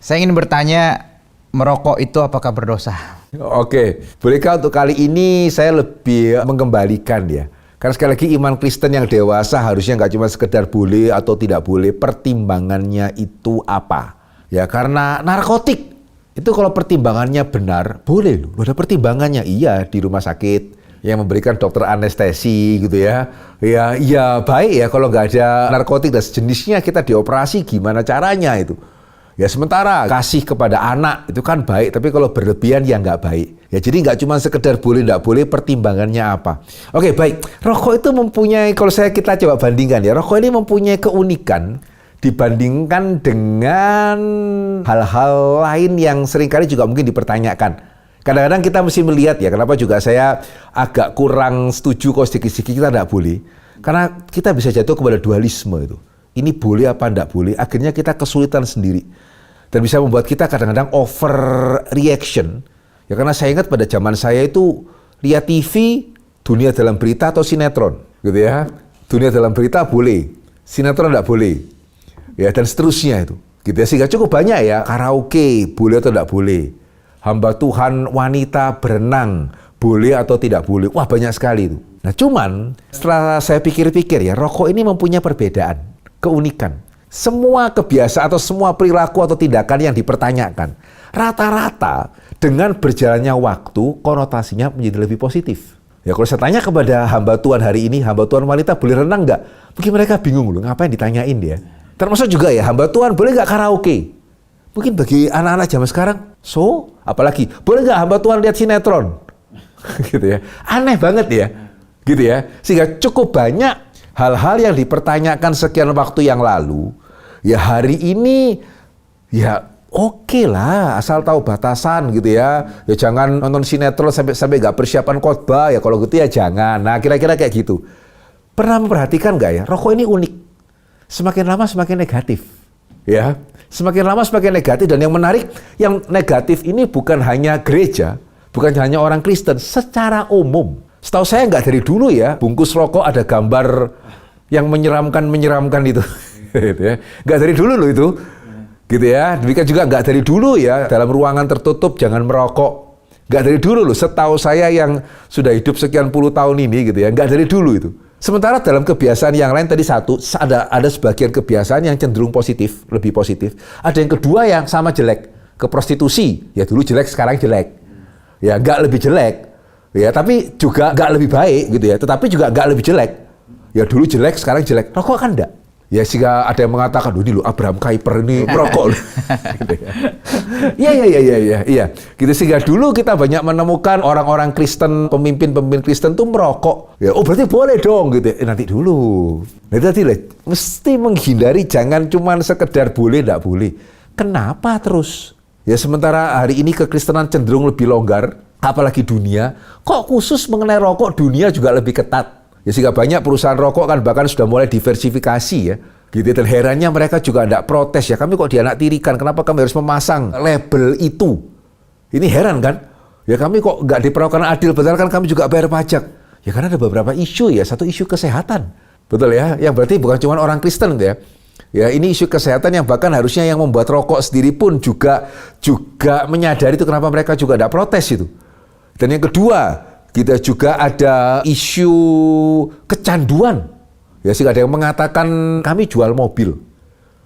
Saya ingin bertanya, merokok itu apakah berdosa? Oke, bolehkah untuk kali ini saya lebih mengembalikan ya. Karena sekali lagi iman Kristen yang dewasa harusnya nggak cuma sekedar boleh atau tidak boleh, pertimbangannya itu apa. Ya karena narkotik, itu kalau pertimbangannya benar, boleh loh. Ada pertimbangannya, iya di rumah sakit yang memberikan dokter anestesi gitu ya. Ya baik ya kalau nggak ada narkotik dan sejenisnya kita dioperasi gimana caranya itu. Ya sementara kasih kepada anak itu kan baik, tapi kalau berlebihan ya nggak baik. Ya jadi nggak cuma sekedar boleh nggak boleh, pertimbangannya apa. Oke baik, rokok itu mempunyai, kalau kita coba bandingkan ya, rokok ini mempunyai keunikan dibandingkan dengan hal-hal lain yang seringkali juga mungkin dipertanyakan. Kadang-kadang kita mesti melihat ya, kenapa juga saya agak kurang setuju kalau sedikit-sedikit kita tidak boleh. Karena kita bisa jatuh kepada dualisme itu. Ini boleh apa tidak boleh, akhirnya kita kesulitan sendiri. Dan bisa membuat kita kadang-kadang overreaction. Ya karena saya ingat pada zaman saya itu lihat TV, dunia dalam berita atau sinetron. Gitu ya. Dunia dalam berita boleh, sinetron tidak boleh. Ya dan seterusnya itu. Gitu ya. Sehingga cukup banyak ya, karaoke boleh atau tidak boleh. Hamba Tuhan wanita berenang boleh atau tidak boleh. Wah banyak sekali itu. Nah cuman setelah saya pikir-pikir ya, rokok ini mempunyai perbedaan. Keunikan. Semua kebiasaan atau semua perilaku atau tindakan yang dipertanyakan rata-rata dengan berjalannya waktu konotasinya menjadi lebih positif. Ya kalau saya tanya kepada hamba Tuhan hari ini, hamba Tuhan wanita boleh renang nggak? Mungkin mereka bingung loh, ngapain ditanyain dia. Termasuk juga ya, hamba Tuhan boleh nggak karaoke? Mungkin bagi anak-anak zaman sekarang, apalagi boleh nggak hamba Tuhan lihat sinetron? Gitu ya, aneh banget ya, gitu ya. Sehingga cukup banyak hal-hal yang dipertanyakan sekian waktu yang lalu, ya hari ini, ya oke lah, asal tahu batasan gitu ya. Ya jangan nonton sinetron sampai nggak persiapan khotbah, ya kalau gitu ya jangan. Nah kira-kira kayak gitu. Pernah memperhatikan nggak ya, rokok ini unik. Semakin lama semakin negatif. Ya, semakin lama semakin negatif. Dan yang menarik, yang negatif ini bukan hanya gereja, bukan hanya orang Kristen, secara umum. Setahu saya nggak dari dulu ya, bungkus rokok ada gambar yang menyeramkan itu. Gitu ya. Nggak dari dulu loh itu. Gitu ya. Demikian juga nggak dari dulu ya, dalam ruangan tertutup jangan merokok. Nggak dari dulu loh, setahu saya yang sudah hidup sekian puluh tahun ini gitu ya, nggak dari dulu itu. Sementara dalam kebiasaan yang lain tadi ada sebagian kebiasaan yang cenderung positif, lebih positif. Ada yang kedua yang sama jelek, ke prostitusi. Ya dulu jelek, sekarang jelek. Ya nggak lebih jelek. Ya, tapi juga nggak lebih baik gitu ya, tetapi juga nggak lebih jelek. Ya dulu jelek, sekarang jelek. Rokok kan enggak. Ya sehingga ada yang mengatakan, ini loh Abraham Kuyper ini merokok. Gitu ya. Iya. Gitu sehingga dulu kita banyak menemukan orang-orang Kristen, pemimpin-pemimpin Kristen tuh merokok. Ya, oh berarti boleh dong gitu. Nanti dulu. Nah tadi mesti menghindari, jangan cuma sekedar boleh enggak boleh. Kenapa terus? Ya sementara hari ini kekristenan cenderung lebih longgar. Apalagi dunia, kok khusus mengenai rokok dunia juga lebih ketat. Ya sehingga banyak perusahaan rokok kan bahkan sudah mulai diversifikasi ya. Gitu. Dan herannya mereka juga tidak protes ya. Kami kok dianaktirikan, kenapa kami harus memasang label itu? Ini heran kan? Ya kami kok nggak diperlakukan adil, padahal kan kami juga bayar pajak. Ya karena ada beberapa isu ya, satu isu kesehatan. Betul ya, yang berarti bukan cuma orang Kristen ya. Ya ini isu kesehatan yang bahkan harusnya yang membuat rokok sendiri pun juga menyadari itu, kenapa mereka juga tidak protes itu. Dan yang kedua, kita juga ada isu kecanduan. Ya sehingga ada yang mengatakan kami jual mobil.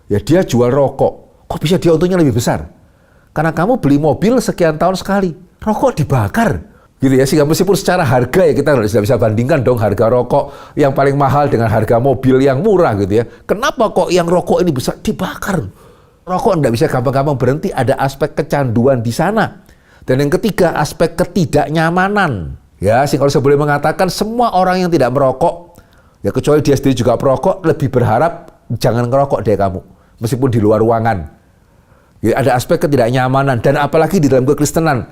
Ya dia jual rokok. Kok bisa dia untungnya lebih besar? Karena kamu beli mobil sekian tahun sekali. Rokok dibakar. Gitu ya, sehingga meskipun secara harga ya kita tidak bisa bandingkan dong harga rokok yang paling mahal dengan harga mobil yang murah gitu ya. Kenapa kok yang rokok ini bisa dibakar? Rokok tidak bisa gampang-gampang berhenti, ada aspek kecanduan di sana. Dan yang ketiga, aspek ketidaknyamanan. Ya, sih kalau saya boleh mengatakan semua orang yang tidak merokok, ya kecuali dia sendiri juga perokok, lebih berharap jangan ngerokok deh kamu, meskipun di luar ruangan. Ya, ada aspek ketidaknyamanan, dan apalagi di dalam kekristenan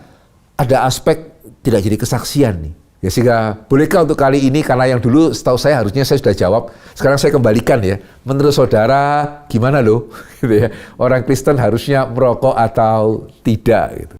ada aspek tidak jadi kesaksian nih. Ya sehingga bolehkah untuk kali ini, karena yang dulu setahu saya harusnya saya sudah jawab, sekarang saya kembalikan ya. Menurut saudara gimana loh? Gitu ya. Orang Kristen harusnya merokok atau tidak gitu.